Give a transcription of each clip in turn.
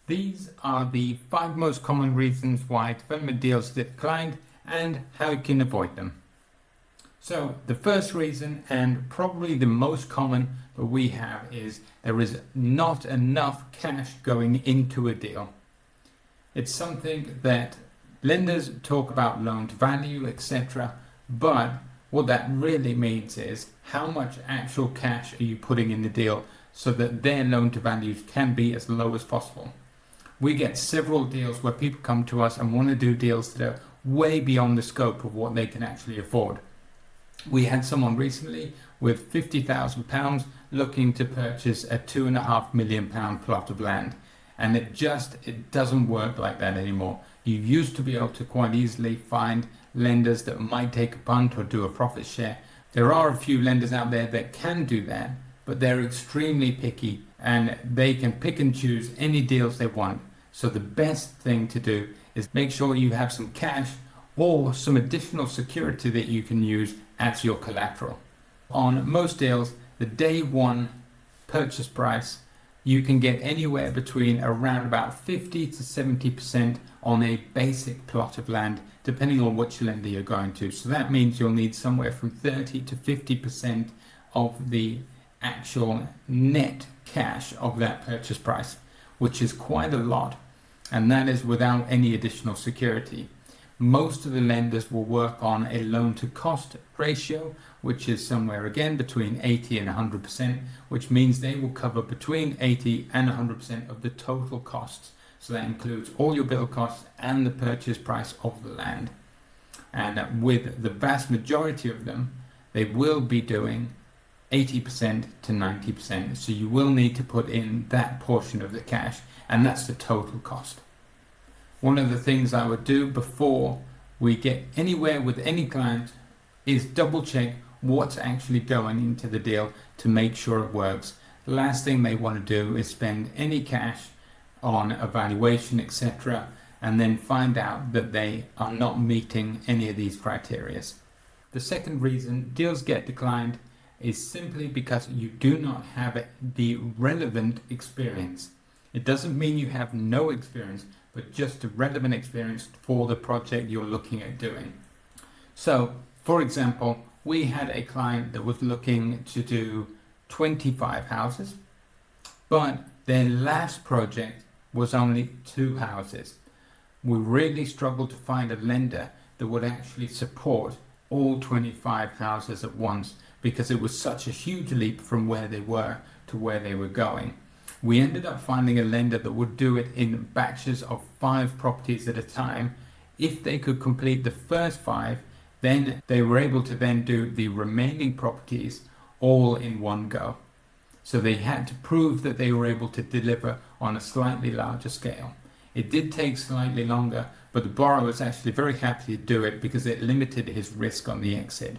These are the 5 most common reasons why development deals get declined and how you can avoid them. So the first reason, and probably the most common that we have, is there is not enough cash going into a deal. It's something that lenders talk about loan to value, etc. But what that really means is how much actual cash are you putting in the deal so that their loan to values can be as low as possible. We get several deals where people come to us and want to do deals that are way beyond the scope of what they can actually afford. We had someone recently with £50,000 looking to purchase a £2.5 million plot of land, and it doesn't work like that anymore. You used to be able to quite easily find lenders that might take a punt or do a profit share. There are a few lenders out there that can do that, but they're extremely picky and they can pick and choose any deals they want. So the best thing to do is make sure you have some cash or some additional security that you can use as your collateral. On most deals, the day one purchase price, you can get anywhere between around about 50 to 70% on a basic plot of land, depending on which lender you're going to. So that means you'll need somewhere from 30 to 50% of the actual net cash of that purchase price, which is quite a lot, and that is without any additional security. Most of the lenders will work on a loan to cost ratio, which is somewhere again between 80 and 100%, which means they will cover between 80 and 100% of the total costs. So that includes all your build costs and the purchase price of the land. And with the vast majority of them, they will be doing 80% to 90%. So you will need to put in that portion of the cash, and that's the total cost. One of the things I would do before we get anywhere with any client is double check what's actually going into the deal to make sure it works. The last thing they want to do is spend any cash on evaluation, etc., and then find out that they are not meeting any of these criteria. The second reason deals get declined is simply because you do not have the relevant experience. It doesn't mean you have no experience, but just a relevant experience for the project you're looking at doing. So, for example, we had a client that was looking to do 25 houses, but their last project was only 2 houses. We really struggled to find a lender that would actually support all 25 houses at once, because it was such a huge leap from where they were to where they were going. We ended up finding a lender that would do it in batches of 5 properties at a time. If they could complete the first 5, then they were able to then do the remaining properties all in one go. So they had to prove that they were able to deliver on a slightly larger scale. It did take slightly longer, but the borrower was actually very happy to do it because it limited his risk on the exit.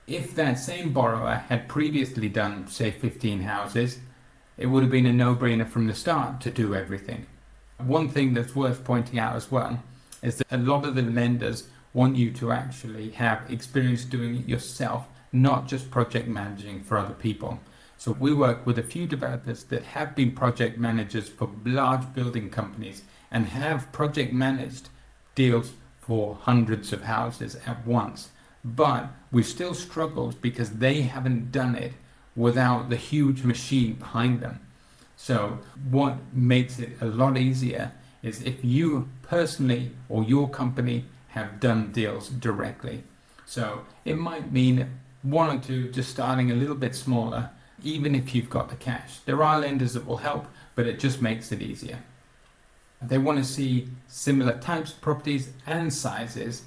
If that same borrower had previously done, say, 15 houses, it would have been a no-brainer from the start to do everything. One thing that's worth pointing out as well is that a lot of the lenders want you to actually have experience doing it yourself, not just project managing for other people. So we work with a few developers that have been project managers for large building companies and have project managed deals for hundreds of houses at once. But we've still struggled because they haven't done it without the huge machine behind them. So what makes it a lot easier is if you personally or your company have done deals directly. So it might mean 1 or 2 just starting a little bit smaller, even if you've got the cash. There are lenders that will help, but it just makes it easier. They want to see similar types of properties and sizes,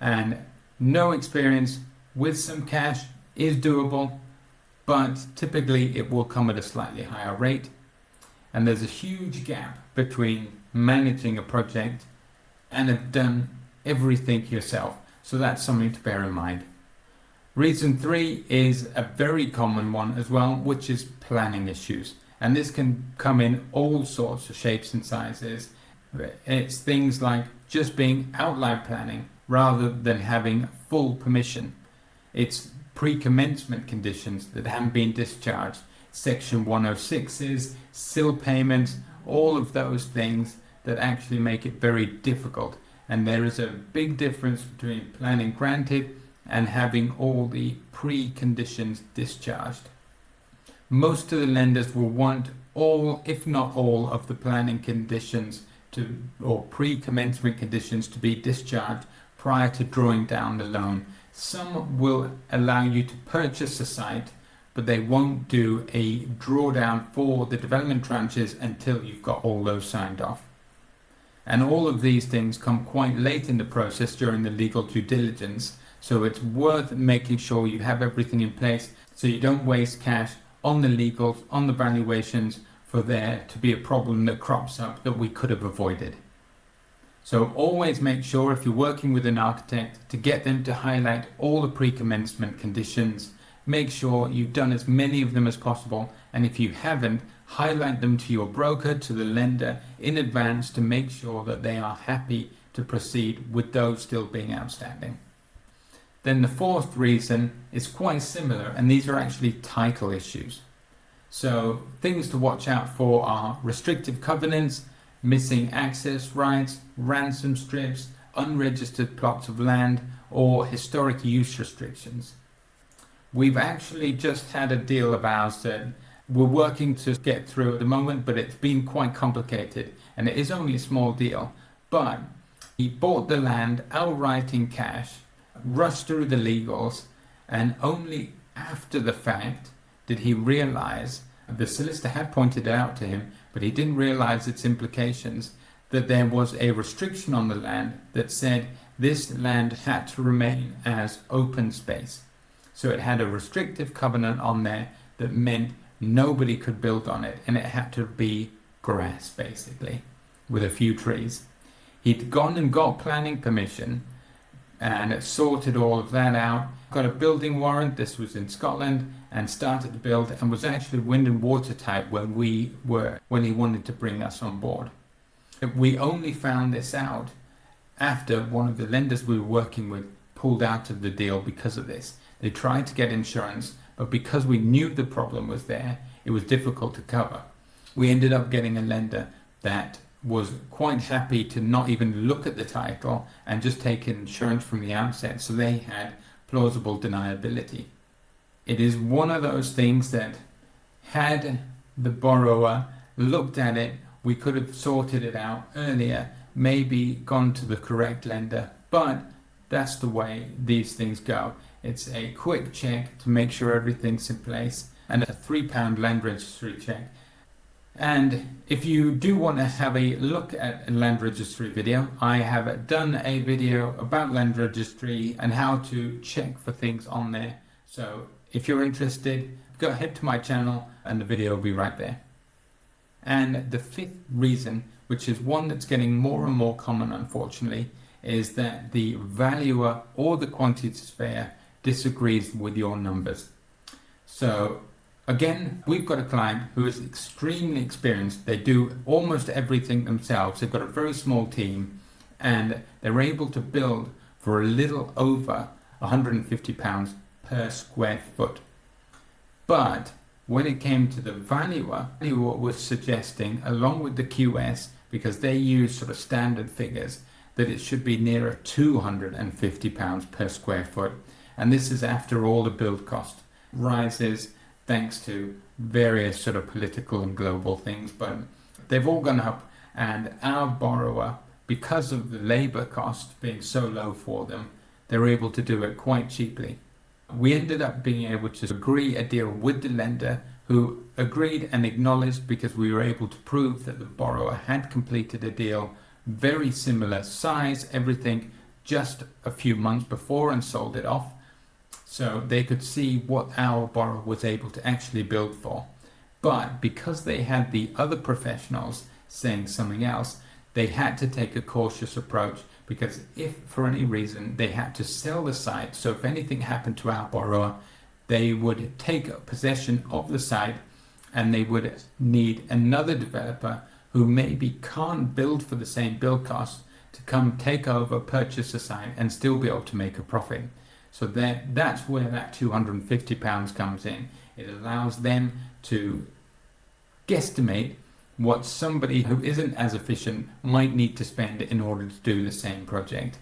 and no experience with some cash is doable, but typically it will come at a slightly higher rate. And there's a huge gap between managing a project and have done everything yourself. So that's something to bear in mind. Reason 3 is a very common one as well, which is planning issues. And this can come in all sorts of shapes and sizes. It's things like just being outline planning rather than having full permission. It's pre-commencement conditions that haven't been discharged. Section 106s, SIL payments, all of those things that actually make it very difficult. And there is a big difference between planning granted and having all the preconditions discharged. Most of the lenders will want all, if not all, of the planning conditions or pre-commencement conditions to be discharged prior to drawing down the loan. Some will allow you to purchase a site, but they won't do a drawdown for the development tranches until you've got all those signed off. And all of these things come quite late in the process during the legal due diligence, so it's worth making sure you have everything in place so you don't waste cash on the legals, on the valuations, for there to be a problem that crops up that we could have avoided. So always make sure, if you're working with an architect, to get them to highlight all the pre-commencement conditions. Make sure you've done as many of them as possible, and if you haven't, highlight them to your broker, to the lender in advance, to make sure that they are happy to proceed with those still being outstanding. Then the fourth reason is quite similar, and these are actually title issues. So things to watch out for are restrictive covenants, missing access rights, ransom strips, unregistered plots of land, or historic use restrictions. We've actually just had a deal of ours that we're working to get through at the moment, but it's been quite complicated, and it is only a small deal. But he bought the land outright in cash, rushed through the legals, and only after the fact did he realize, the solicitor had pointed it out to him, but he didn't realize its implications, that there was a restriction on the land that said this land had to remain as open space. So it had a restrictive covenant on there that meant nobody could build on it, and it had to be grass basically, with a few trees. He'd gone and got planning permission and sorted all of that out, got a building warrant, this was in Scotland, and started to build, and was actually wind and watertight when he wanted to bring us on board. We only found this out after one of the lenders we were working with pulled out of the deal because of this. They tried to get insurance, but because we knew the problem was there, it was difficult to cover. We ended up getting a lender that was quite happy to not even look at the title and just take insurance from the outset, so they had plausible deniability. It is one of those things that, had the borrower looked at it, we could have sorted it out earlier, maybe gone to the correct lender, but that's the way these things go. It's a quick check to make sure everything's in place, and a £3 land registry check. And if you do want to have a look at a land registry video, I have done a video about land registry and how to check for things on there. So if you're interested, go ahead to my channel and the video will be right there. And the fifth reason, which is one that's getting more and more common unfortunately, is that the valuer or the quantity surveyor disagrees with your numbers. So again, we've got a client who is extremely experienced. They do almost everything themselves. They've got a very small team, and they're able to build for a little over £150 per square foot. But when it came to the valuer was suggesting, along with the QS, because they use sort of standard figures, that it should be nearer £250 per square foot. And this is after all the build cost rises, thanks to various sort of political and global things, but they've all gone up, and our borrower, because of the labour cost being so low for them, they're able to do it quite cheaply. We ended up being able to agree a deal with the lender, who agreed and acknowledged, because we were able to prove that the borrower had completed a deal, very similar size, everything, just a few months before, and sold it off. So they could see what our borrower was able to actually build for. But because they had the other professionals saying something else, they had to take a cautious approach, because if for any reason they had to sell the site, so if anything happened to our borrower, they would take possession of the site, and they would need another developer who maybe can't build for the same build cost to come take over, purchase the site, and still be able to make a profit. So that's where that £250 comes in. It allows them to guesstimate what somebody who isn't as efficient might need to spend in order to do the same project.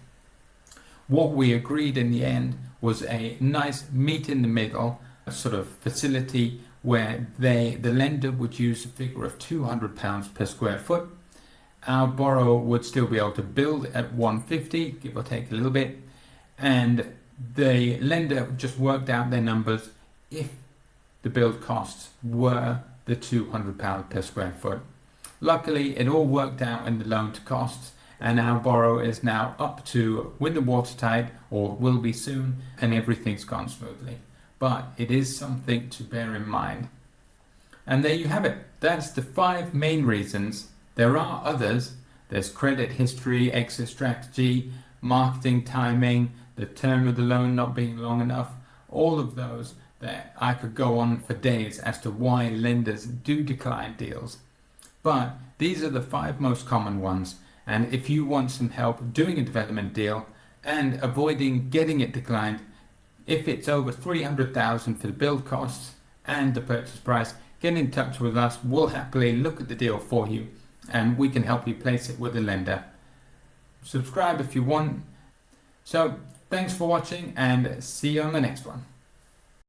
What we agreed in the end was a nice meet in the middle sort of facility where the lender would use a figure of £200 per square foot. Our borrower would still be able to build at 150, give or take a little bit, and the lender just worked out their numbers if the build costs were the £200 per square foot. Luckily, it all worked out in the loan to costs, and our borrower is now up to window watertight, or will be soon, and everything's gone smoothly. But it is something to bear in mind. And there you have it. That's the 5 main reasons. There are others. There's credit history, exit strategy, marketing timing, the term of the loan not being long enough, all of those that I could go on for days as to why lenders do decline deals. But these are the 5 most common ones, and if you want some help doing a development deal and avoiding getting it declined, if it's over $300,000 for the build costs and the purchase price, get in touch with us. We'll happily look at the deal for you, and we can help you place it with a lender. Subscribe if you want. So thanks for watching, and see you on the next one.